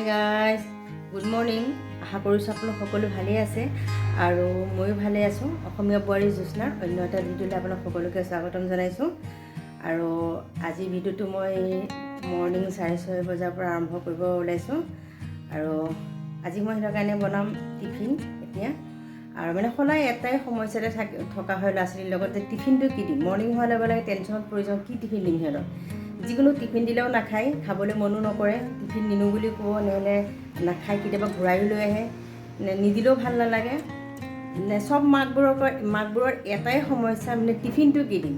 হাই guys, good morning. আশা কৰিছোঁ আপোনালোক সকলো ভালেই আছে আৰু ময়ো ভালে আছোঁ। অসমীয়া বোৱাৰী জ্যোৎস্নাৰ অন্য এটা ভিডিঅ'লৈ আপোনাক সকলোকে স্বাগতম জনাইছোঁ। আৰু আজি ভিডিঅ'টো মই মৰ্ণিং 6:30 বজাৰ পৰা আৰম্ভ কৰিব ওলাইছোঁ। আৰু আজি মই সেইটো কাৰণে বনাম টিফিন এতিয়া। আৰু মানে সদায় এটাই সমস্যাতে থকা হয় ল'ৰা ছোৱালীৰ লগত, যে টিফিনটো কি দিম। মৰ্ণিং হোৱাৰ লগে লগে টেনশ্যনত পৰি যাওঁ, কি টিফিন দিম সিহঁতক। যিকোনো টিফিন দিলেও নাখায়, খাবলৈ মনো নকৰে। টিফিন নিনো বুলি ক'ব, নহ'লে নাখায়, কেতিয়াবা ঘূৰাইও লৈ আহে, নিদিলেও ভাল নালাগে। চব মাকবোৰৰ এটাই সমস্যা, মানে টিফিনটো কি দিম।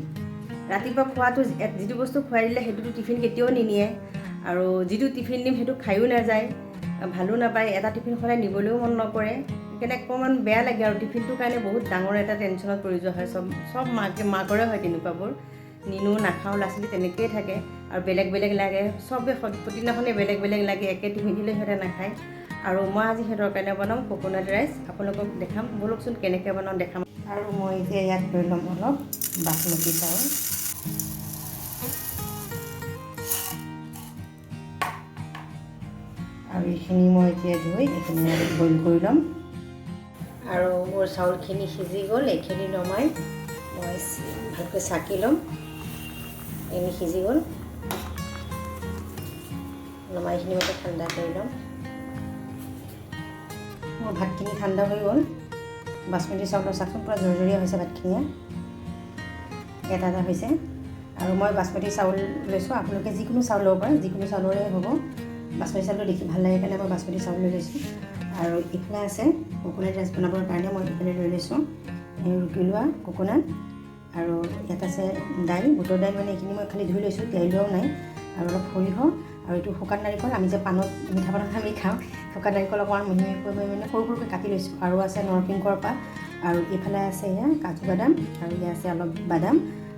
ৰাতিপুৱা খোৱাটো যিটো বস্তু খুৱাই দিলে সেইটোতো টিফিন কেতিয়াও নিনিয়ে, আৰু যিটো টিফিন দিম সেইটো খায়ো নাযায়, ভালো নাপায়। এটা টিফিন সদায় নিবলৈও মন নকৰে, সেইকাৰণে অকণমান বেয়া লাগে। আৰু টিফিনটোৰ কাৰণে বহুত ডাঙৰ এটা টেনশ্যনত পৰি যোৱা হয়। চব মাকৰে হয় তেনেকুৱাবোৰ। নিনো, নাখাওঁ, ল'ৰা ছোৱালী তেনেকৈয়ে থাকে। আৰু বেলেগ বেলেগ লাগে, চবেই প্ৰতিদিনাখনেই বেলেগ বেলেগ লাগে, একে টিফিন দিলে সিহঁতে নাখায়। আৰু মই আজি সিহঁতৰ কাৰণে বনাম কোকোনাট ৰাইচ। আপোনালোকক দেখাম, ব'লকচোন কেনেকৈ বনাওঁ দেখাম। আৰু মই এতিয়া ইয়াত লৈ ল'ম অলপ বাচমতি চাউল। আৰু এইখিনি মই এতিয়া ধুই এইখিনি বইল কৰি ল'ম। আৰু মোৰ চাউলখিনি সিজি গ'ল, এইখিনি নমাই মই ভালকৈ চাকি ল'ম। এইখিনি সিজি গ'ল, নমাই এইখিনি মই ঠাণ্ডা কৰি ল'ম। মোৰ ভাতখিনি ঠাণ্ডা হৈ গ'ল। বাচমতি চাউলৰ চাকচোন পূৰা জৰজৰীয়া হৈছে ভাতখিনিয়ে, এটা হৈছে। আৰু মই বাচমতি চাউল লৈছোঁ, আপোনালোকে যিকোনো চাউল ল'ব পাৰে, যিকোনো চাউলৰে হ'ব। বাচমতি চাউলটো দেখি ভাল লাগে কাৰণে মই বাচমতি চাউল লৈ লৈছোঁ। আৰু এইফালে আছে কোকোনাট ৰাইচ বনাবৰ কাৰণে মই এইফালে লৈ লৈছোঁ ৰুকি লোৱা কোকোনাট। আৰু ইয়াত আছে দাইল, বুটৰ দাইল, মানে এইখিনি মই খালি ধুই লৈছোঁ, তিয়াই লোৱাও নাই। আৰু অলপ সৰিয়হ, আৰু এইটো শুকান নাৰিকল, আমি যে মিঠা পানত আমি খাওঁ, শুকান নাৰিকল অকণমান মিহিকৈ মানে সৰু সৰুকৈ কাটি লৈছোঁ। আৰু আছে নৰসিংহৰ পাত, আৰু এইফালে আছে এয়া কাজু বাদাম, আৰু ইয়াত আছে অলপ বাদাম,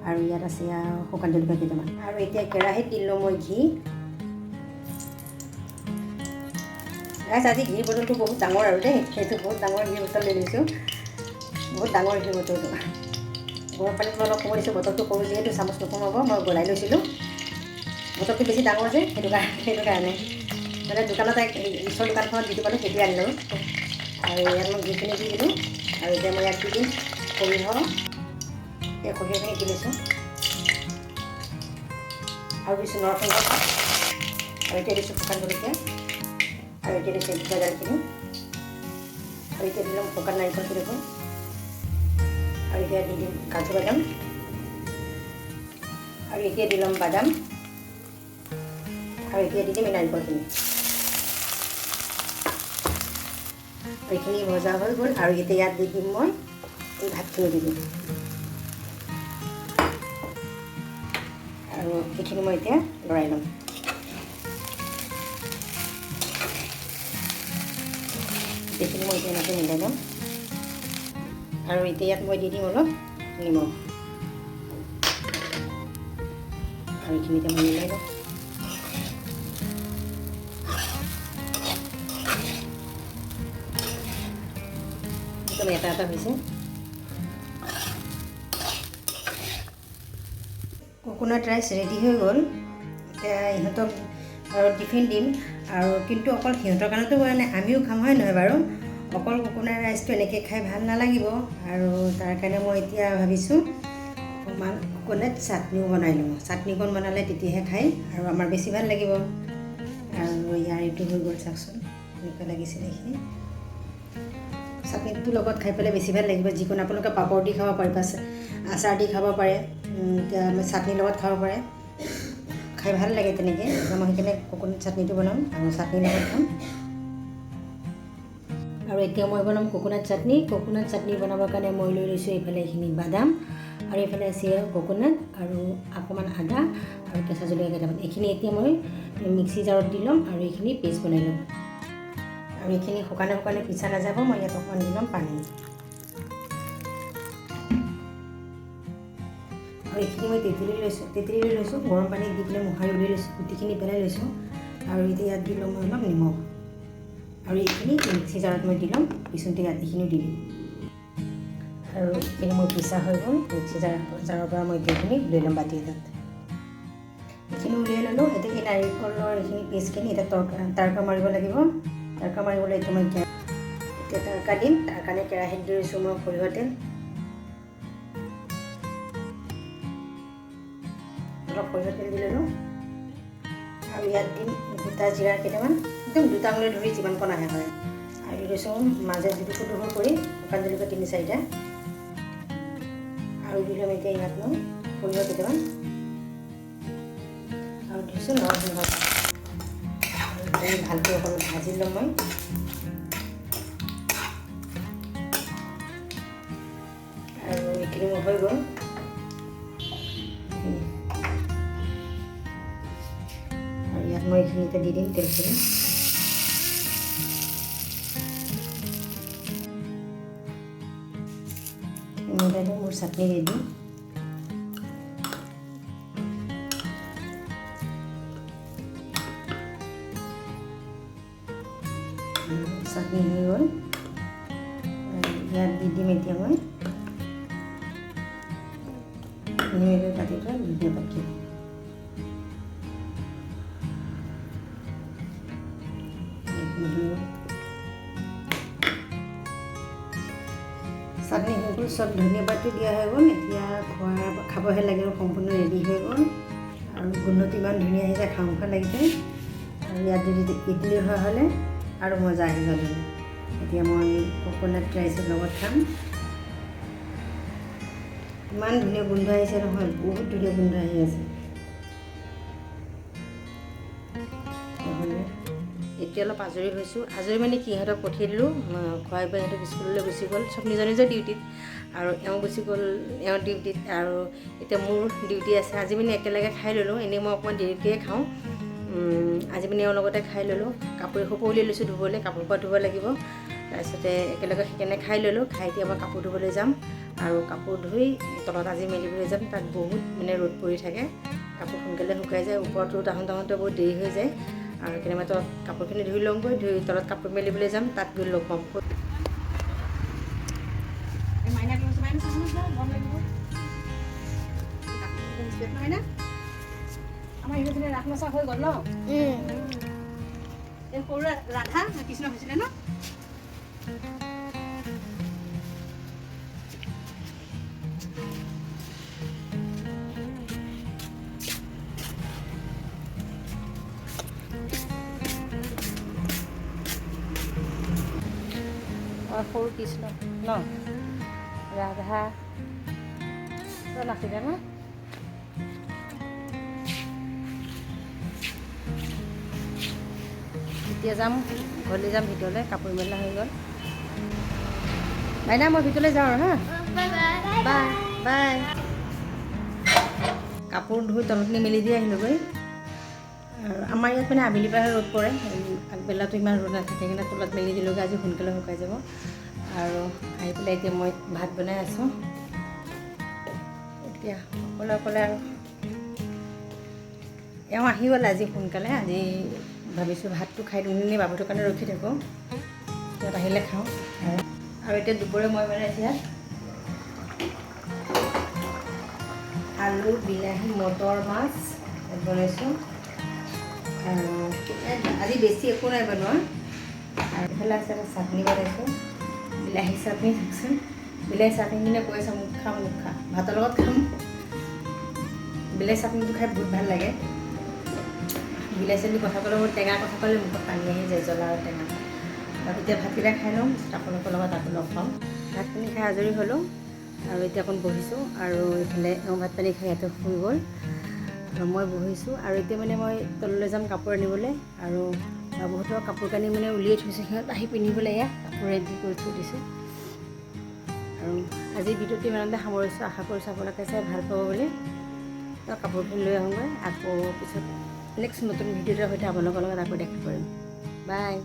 আৰু ইয়াত আছে শুকান জলকীয়া কেইটামান। আৰু এতিয়া কেৰাহীত দিলোঁ মই ঘি। গাইছ, আজি ঘি বটলটো বহুত ডাঙৰ আৰু দেই, সেইটো বহুত ডাঙৰ ঘি বটল লৈ লৈছোঁ, বহুত ডাঙৰ ঘি বটলটো। গৰম পানীত মই অলপ সোমাই দিছোঁ, বটলটো সৰু যিহেতু চামুচ নোসোমাব, মই গলাই লৈছিলোঁ। বটলটো বেছি ডাঙৰ যে, সেইটো কাৰণে মানে দোকানত ঈশ্বৰৰ দোকানখনত যিটো পালোঁ সেইটোৱে আনিলোঁ। আৰু ইয়াত মই ঘিখিনি দি দিলোঁ। আৰু এতিয়া মই ইয়াত দি দিম সৰিয়হ, এই সৰিয়হখিনি দি লৈছোঁ। আৰু দিছোঁ নৰসিংহ পাত, আৰু এতিয়া দিছোঁ শুকান জলকীয়া, আৰু এতিয়া দিছোঁ বুটৰ দাইলখিনি, আৰু এতিয়া দিলোঁ শুকান নাৰিকলখিনি, আৰু এতিয়া দি দিম কাজু বাদাম, আৰু এতিয়া দি ল'ম বাদাম, আৰু এতিয়া দি দিম নাৰিকলখিনি। এইখিনি ভজা হৈ গ'ল। আৰু এতিয়া ইয়াত দি দিম মই এই ভাতখিনি দি দিম। আৰু এইখিনি মই এতিয়া লৰাই ল'ম। এইখিনি মই এতিয়া এনেকৈ মিলাই ল'ম। আৰু এতিয়া ইয়াত মই দি দিম অলপ নিমখ, আৰু এইখিনি এতিয়া মই মিলাই ল'ম। এটা হৈছে কোকোনাট ৰাইচ ৰেডি হৈ গ'ল। এতিয়া ইহঁতক আৰু টিফিন দিম। আৰু কিন্তু অকল সিহঁতৰ কাৰণেতো কৰা নাই, আমিও খাম, হয় নহয় বাৰু। অকল কোকোনাট ৰাইচটো এনেকৈ খাই ভাল নালাগিব। আৰু তাৰ কাৰণে মই এতিয়া ভাবিছোঁ অকণমান কোকোনাট চাটনিও বনাই লওঁ। চাটনিকণ বনালে তেতিয়াহে খাই আৰু আমাৰ বেছি ভাল লাগিব। আৰু ইয়াৰ এইটো হৈ গ'ল, চাওকচোন এনেকুৱা লাগিছিলে এইখিনি। চাটনিটোৰ লগত খাই পেলাই বেছি ভাল লাগিব। যিকোনো আপোনালোকে পাপৰ দি খাব পাৰে, আচাৰ দি খাব পাৰে, এতিয়া চাটনিৰ লগত খাব পাৰে, খাই ভাল লাগে তেনেকৈ। মই সেইকাৰণে কোকোনাট চাটনিটো বনাম আৰু চাটনিৰ লগত খাম। আৰু এতিয়া মই বনাম কোকোনাট চাটনি। কোকোনাট চাটনি বনাবৰ কাৰণে মই লৈ লৈছোঁ এইফালে এইখিনি বাদাম, আৰু এইফালে আছে কোকোনাট, আৰু অকণমান আদা, আৰু কেঁচা জলকীয়া কেইটামান। এইখিনি এতিয়া মই মিক্সি জাৰত দি ল'ম, আৰু এইখিনি পেষ্ট বনাই ল'ম। আৰু এইখিনি শুকানে পিছা নাযাব, মই ইয়াত অকণমান দি ল'ম পানী। আৰু এইখিনি মই তেঁতেলী লৈ লৈছোঁ, গৰম পানীত দি পেলাই মোহাৰি উলিয়াই লৈছোঁ, গুটিখিনি পেলাই লৈছোঁ। আৰু এতিয়া ইয়াত দি ল'ম মই অলপ নিমখ, আৰু এইখিনি মিক্সি জাৰত মই দি ল'ম, পিছতে ইয়াত এইখিনিও দি দিম। আৰু এইখিনি মোৰ পিছা হৈ গ'ল। মিক্সি জাৰৰ পৰা মই এইখিনি লৈ ল'ম বাতি এটাত। এইখিনি উলিয়াই ল'লোঁ। এতিয়া এই নাৰিকলৰ এইখিনি পিচখিনি এতিয়া তৰকা মাৰিব লাগিব। তৰকা মাৰিবলৈ এইটো মই এতিয়া তৰকা দিম। তাৰ কাৰণে কেৰাহীত দি দিছোঁ মই সৰিয়হ তেল। অলপ সৰিয়হ তেল দি ল'লোঁ আৰু ইয়াত দিম গোটা জিৰা কেইটামান, একদম 2টা আঙুলি ধৰি যিমানকণ আহে হয়। আৰু দি দিছোঁ মাজে দুডোখৰ কৰি শুকান জলকীয়া 3-4টা। আৰু দি ল'ম এতিয়া ইয়াত মই সৰিয়হ কেইটামান আৰু দিছোঁ নৰসিংহ। ভালকৈ অকণমান ভাজি ল'ম মই। আৰু এইখিনি মোৰ হৈ গ'ল। আৰু ইয়াত মই এইখিনিতে দি দিম তেলখিনি। মোৰ চাটনি ৰেডি। চাটনি হৈ গ'ল। ইয়াত দি দিম এতিয়া মই ধুনীয়াকৈ কাটি থোৱা ধনিয়া পাতখিনি। চাটনি হৈ গ'ল, চব ধনিয়া পাতটো দিয়া হৈ গ'ল। এতিয়া খাবহে লাগে আৰু সম্পূৰ্ণ ৰেডি হৈ গ'ল। আৰু গোন্ধটো ইমান ধুনীয়া আহিছে, খাওঁ খাওঁ লাগিছে। আৰু ইয়াত যদি ইডলি হোৱা হ'লে আৰু মজা আহি গ'ল। এতিয়া মই কোকোনাট ৰাইচৰ লগত খাম। ইমান ধুনীয়া গোন্ধ আহিছে নহয়, বহুত ধুনীয়া গোন্ধ আহি আছে। এতিয়া অলপ আজৰি হৈছোঁ। আজৰি মানে কি, সিহঁতক পঠিয়াই দিলোঁ, খুৱাই বোৱাই সিহঁতক স্কুললৈ গুচি গ'ল। চব নিজৰ নিজৰ ডিউটিত। আৰু এওঁ গুচি গ'ল এওঁ ডিউটিত। আৰু এতিয়া মোৰ ডিউটি আছে। আজি মানে একেলগে খাই ল'লোঁ। এনেই মই অকণমান দেৰিকৈয়ে খাওঁ। আজি মানে এওঁৰ লগতে খাই ল'লোঁ। কাপোৰ এসোপা উলিয়াই লৈছোঁ ধুবলৈ, কাপোৰ পৰা ধুব লাগিব। তাৰপিছতে একেলগে সেইকাৰণে খাই ল'লোঁ। খাই এতিয়া মই কাপোৰ ধুবলৈ যাম। আৰু কাপোৰ ধুই তলত আজি মেলিবলৈ যাম। তাত বহুত মানে ৰ'দ পৰি থাকে, কাপোৰ সোনকালে শুকাই যায়। ওপৰত ৰ'দ আহোঁতে বহুত দেৰি হৈ যায়। আৰু কেনেবাকৈ তলত কাপোৰখিনি ধুই লওঁগৈ, ধুই তলত কাপোৰ মেলিবলৈ যাম। তাত গৈ লগ পাম। আমাৰ ইহঁতে ৰাস নচা হৈ গ'ল ন? এই সৰু ৰাধা কৃষ্ণ হৈছিলে ন? সৰু কৃষ্ণ ন? ৰাধা নাছিলে ন? এতিয়া যাম, ঘৰলৈ যাম, ভিতৰলৈ। কাপোৰ মেলা হৈ গ'ল। বাইনা, মই ভিতৰলৈ যাওঁ আৰু হা। Bye bye. কাপোৰ ধুই তলখিনি মেলি দি আহিলোঁগৈ। আৰু আমাৰ ইয়াত মানে আবেলিৰ পৰাহে ৰ'দ পৰে, আগবেলাটো ইমান ৰ'দ নাথাকে। সেইকাৰণে তলত মেলি দিলোঁগৈ। আজি সোনকালে শুকাই যাব। আৰু আহি পেলাই এতিয়া মই ভাত বনাই আছোঁ। এতিয়া অকলে আৰু এওঁ আহি গ'ল আজি সোনকালে। আজি ভাবিছোঁ ভাতটো খাই দিওঁ, বাবুটোৰ কাৰণে ৰখি থাকোঁ। সিহঁত আহিলে খাওঁ। আৰু এতিয়া দুপৰীয়া মই বনাইছোঁ ইয়াত আলু, বিলাহী, মটৰ মাছ বনাইছোঁ। আৰু আজি বেছি একো নাই বনোৱা। আৰু এইফালে আছে চাটনি বনাইছোঁ, বিলাহী চাটনি। চাওকচোন, বিলাহী চাটনিখিনি কৈ আছোঁ, মুখ খা মুখ খা। ভাতৰ লগত খাম। বিলাহী চাটনিটো খাই বহুত ভাল লাগে। বিলাহী চাটনি কথা ক'লে মোৰ টেঙা কথা ক'লে মুখত পানী আহি যায়, জ্বলা আৰু টেঙা। আৰু এতিয়া ভাতকেইটা খাই লওঁ, আপোনালোকৰ লগত আকৌ লগ পাম। ভাতখিনি খাই আজৰি হ'লোঁ। আৰু এতিয়া অকণ বহিছোঁ। আৰু এইফালে ভাত পানী খাই ইয়াতে শুই গ'ল। আৰু মই বহিছোঁ। আৰু এতিয়া মানে মই তললৈ যাম কাপোৰ আনিবলৈ। আৰু বাবুহঁতৰ কাপোৰ কানি মানে উলিয়াই থৈছোঁ, সিহঁত আহি পিন্ধিবলৈ। এয়া কাপোৰ ৰেডি কৰি থৈ দিছোঁ। আৰু আজিৰ ভিডিঅ'টো ইমানতে সামৰিছোঁ। আশা কৰিছোঁ আপোনালোকে চাই ভাল পাব বুলি। কাপোৰখিনি লৈ আহোঁগৈ। আকৌ পিছত নেক্সট নতুন ভিডিঅ'ৰ সৈতে আপোনালোকৰ লগত আকৌ দেখা কৰিম। বাই।